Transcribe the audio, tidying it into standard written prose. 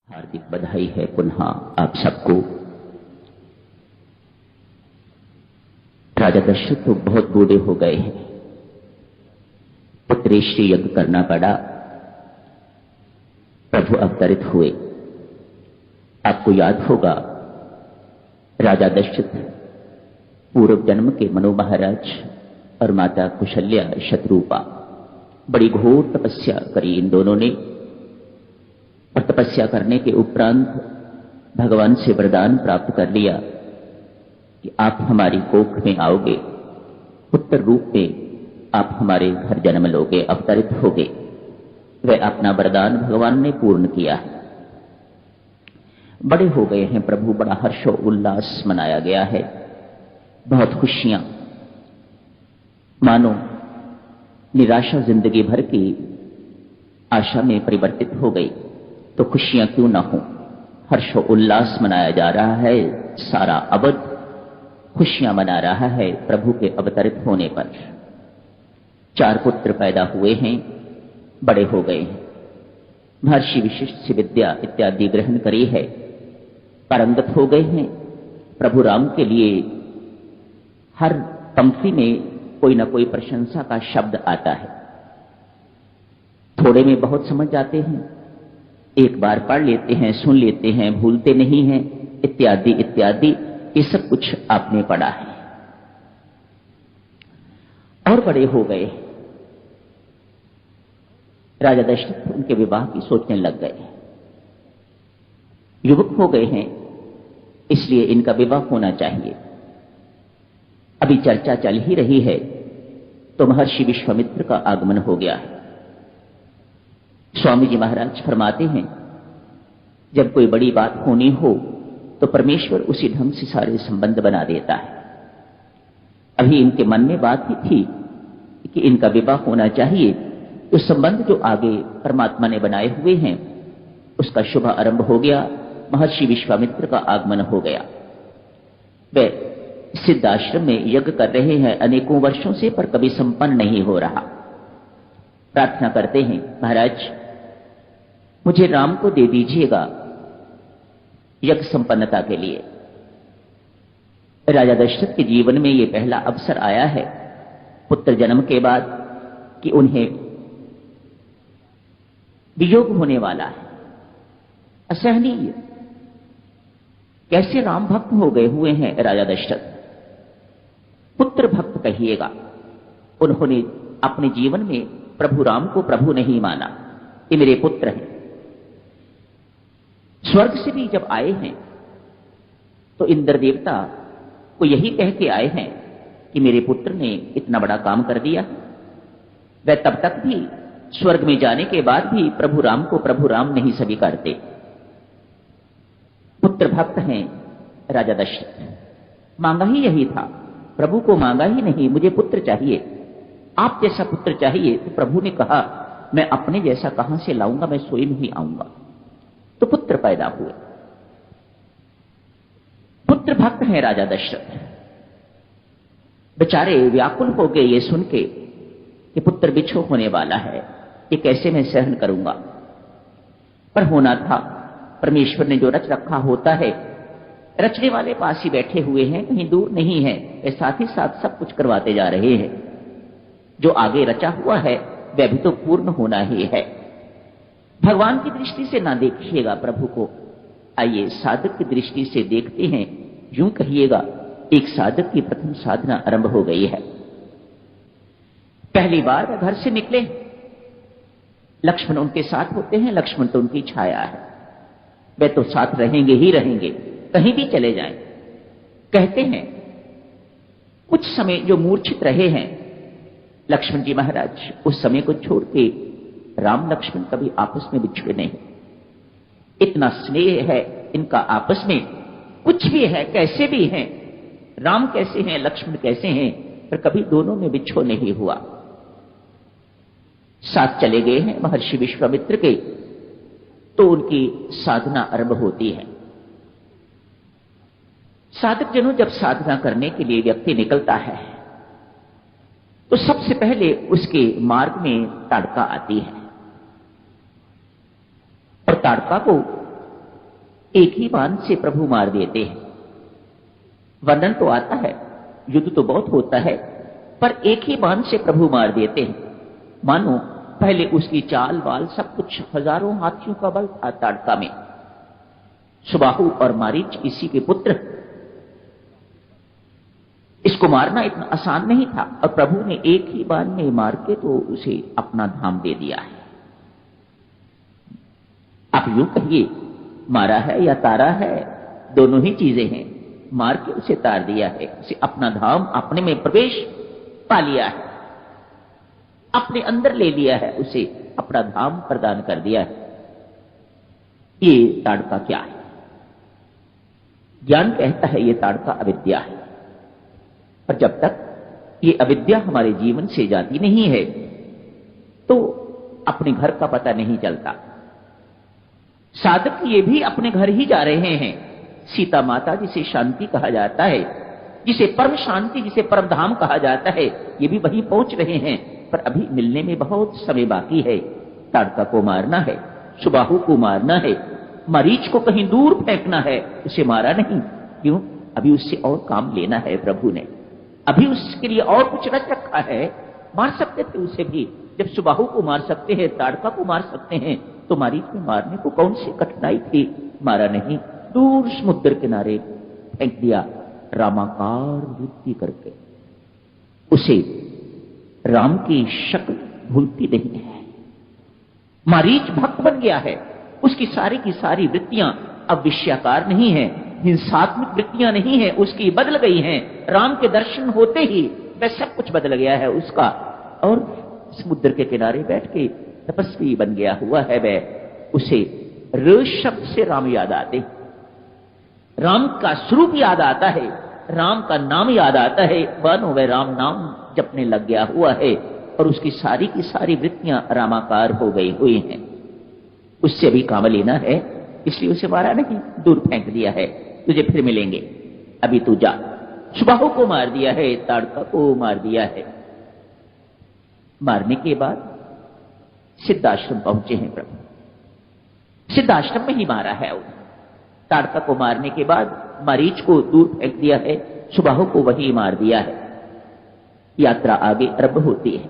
हार्दिक बधाई है पुनः आप सबको। राजा दशरथ तो बहुत बूढ़े हो गए हैं, पुत्रेष्टि यज्ञ करना पड़ा। प्रभु अवतरित हुए। आपको याद होगा राजा दशरथ पूर्व जन्म के मनु महाराज और माता कुशल्या शत्रुपा बड़ी घोर तपस्या करी इन दोनों ने। और तपस्या करने के उपरांत भगवान से वरदान प्राप्त कर लिया कि आप हमारी कोख में आओगे, पुत्र रूप में आप हमारे घर जन्म लोगे, अवतरित होगे। वह अपना वरदान भगवान ने पूर्ण किया। बड़े हो गए हैं प्रभु, बड़ा हर्षो उल्लास मनाया गया है, बहुत खुशियां। मानो निराशा जिंदगी भर की आशा में परिवर्तित हो गई, तो खुशियां क्यों ना हो। हर्षो उल्लास मनाया जा रहा है, सारा अवध खुशियां मना रहा है प्रभु के अवतरित होने पर। 4 पुत्र पैदा हुए हैं, बड़े हो गए हैं, महर्षि विशिष्ट विद्या इत्यादि ग्रहण करी है, पारंगत हो गए हैं। प्रभु राम के लिए हर पंक्ति में कोई ना कोई प्रशंसा का शब्द आता है। थोड़े में बहुत समझ जाते हैं, एक बार पढ़ लेते हैं, सुन लेते हैं, भूलते नहीं हैं, इत्यादि इत्यादि। ये सब कुछ आपने पढ़ा है। और बड़े हो गए, राजा दशरथ उनके विवाह की सोचने लग गए। युवक हो गए हैं, इसलिए इनका विवाह होना चाहिए। अभी चर्चा चल ही रही है तो महर्षि विश्वामित्र का आगमन हो गया है। स्वामी जी महाराज फरमाते हैं, जब कोई बड़ी बात होनी हो तो परमेश्वर उसी ढंग से सारे संबंध बना देता है। अभी इनके मन में बात ही थी कि इनका विवाह होना चाहिए, तो संबंध जो आगे परमात्मा ने बनाए हुए हैं उसका शुभ आरंभ हो गया। महर्षि विश्वामित्र का आगमन हो गया। वे सिद्ध आश्रम में यज्ञ कर रहे हैं अनेकों वर्षों से, पर कभी संपन्न नहीं हो रहा। प्रार्थना करते हैं, महाराज मुझे राम को दे दीजिएगा यज्ञ संपन्नता के लिए। राजा दशरथ के जीवन में यह पहला अवसर आया है पुत्र जन्म के बाद कि उन्हें वियोग होने वाला है, असहनीय। कैसे राम भक्त हो गए हुए हैं राजा दशरथ, पुत्र भक्त कहिएगा। उन्होंने अपने जीवन में प्रभु राम को प्रभु नहीं माना, ये मेरे पुत्र हैं। स्वर्ग से भी जब आए हैं तो इंद्र देवता को यही कह के आए हैं कि मेरे पुत्र ने इतना बड़ा काम कर दिया। वह तब तक भी स्वर्ग में जाने के बाद भी प्रभु राम को प्रभु राम नहीं स्वीकारते। पुत्र भक्त हैं राजा दशरथ। मांगा ही यही था, प्रभु को मांगा ही नहीं, मुझे पुत्र चाहिए, आप जैसा पुत्र चाहिए। तो प्रभु ने कहा, मैं अपने जैसा कहां से लाऊंगा, मैं स्वयं ही आऊंगा। तो पुत्र पैदा हुए। पुत्र भक्त हैं राजा दशरथ। बेचारे व्याकुल हो गए ये सुन के कि पुत्र बिछो होने वाला है, ये कैसे मैं सहन करूंगा। पर होना था, परमेश्वर ने जो रच रखा होता है, रचने वाले पास ही बैठे हुए हैं, कहीं दूर नहीं है। वे साथ ही साथ सब कुछ करवाते जा रहे हैं। जो आगे रचा हुआ है वह भी तो पूर्ण होना ही है। भगवान की दृष्टि से ना देखिएगा प्रभु को, आइए साधक की दृष्टि से देखते हैं। यूं कहिएगा एक साधक की प्रथम साधना आरंभ हो गई है। पहली बार वह घर से निकले, लक्ष्मण उनके साथ होते हैं। लक्ष्मण तो उनकी छाया है, वे तो साथ रहेंगे ही रहेंगे, कहीं भी चले जाएं। कहते हैं कुछ समय जो मूर्छित रहे हैं लक्ष्मण जी महाराज, उस समय को छोड़ के राम लक्ष्मण कभी आपस में बिछड़े नहीं। इतना स्नेह है इनका आपस में, कुछ भी है, कैसे भी हैं, राम कैसे हैं, लक्ष्मण कैसे हैं, पर कभी दोनों में बिछो नहीं हुआ। साथ चले गए हैं महर्षि विश्वामित्र के, तो उनकी साधना आरंभ होती है। साधक जनों, जब साधना करने के लिए व्यक्ति निकलता है तो सबसे पहले उसके मार्ग में ताड़का आती है। और ताड़का को एक ही बाण से प्रभु मार देते हैं। वर्णन तो आता है, युद्ध तो बहुत होता है, पर एक ही बाण से प्रभु मार देते हैं। मानो पहले उसकी चाल वाल सब कुछ हजारों हाथियों का बल था ताड़का में। सुबाहु और मारीच इसी के पुत्र। इसको मारना इतना आसान नहीं था और प्रभु ने एक ही बाण में मार के तो उसे अपना धाम दे दिया है। आप यूं कहिए मारा है या तारा है, दोनों ही चीजें हैं। मार के उसे तार दिया है, उसे अपना धाम अपने में प्रवेश पा लिया है, अपने अंदर ले लिया है, उसे अपना धाम प्रदान कर दिया है। ये ताड़का क्या है? ज्ञान कहता है ये ताड़का अविद्या है। पर जब तक ये अविद्या हमारे जीवन से जाती नहीं है तो अपने घर का पता नहीं चलता। साधक ये भी अपने घर ही जा रहे हैं। सीता माता जिसे शांति कहा जाता है, जिसे परम शांति, जिसे परम धाम कहा जाता है, ये भी वहीं पहुंच रहे हैं, पर अभी मिलने में बहुत समय बाकी है। ताड़का को मारना है, सुबाहु को मारना है, मरीच को कहीं दूर फेंकना है, उसे मारा नहीं। क्यों? अभी उससे और काम लेना है प्रभु ने, अभी उसके लिए और कुछ रच रखा है। मार सकते थे उसे भी, जब सुबाहु को मार सकते हैं, ताड़का को मार सकते हैं, तो मरीच को मारने को कौन सी कठिनाई थी? मारा नहीं, दूर समुद्र किनारे फेंक दिया, रामाकार वृत्ति करके। उसे राम की शक्ल भूलती नहीं है। मरीच भक्त बन गया है, उसकी सारी की सारी वृत्तियां अब विषयाकार नहीं है, हिंसात्मक वृत्तियां नहीं है, उसकी बदल गई हैं। राम के दर्शन होते ही वह सब कुछ बदल गया है उसका, और समुद्र के किनारे बैठ के तपस्वी बन गया हुआ है वह। उसे र शब्द से राम याद आते, राम का स्वरूप याद आता है, राम का नाम याद आता है, मानो वह राम नाम जपने लग गया हुआ है और उसकी सारी की सारी वृत्तियां रामाकार हो गई हुई हैं। उससे भी काम लेना है, इसलिए उसे मारा नहीं, दूर फेंक दिया है। तुझे फिर मिलेंगे, अभी तू जा। सुबाहु को मार दिया है, ताड़का को मार दिया है। मारने के बाद सिद्धाश्रम पहुंचे हैं प्रभु, सिद्धाश्रम में ही मारा है। ताड़का को मारने के बाद मरीच को दूर फेंक दिया है, सुबाहु को वही मार दिया है। यात्रा आगे आरंभ होती है।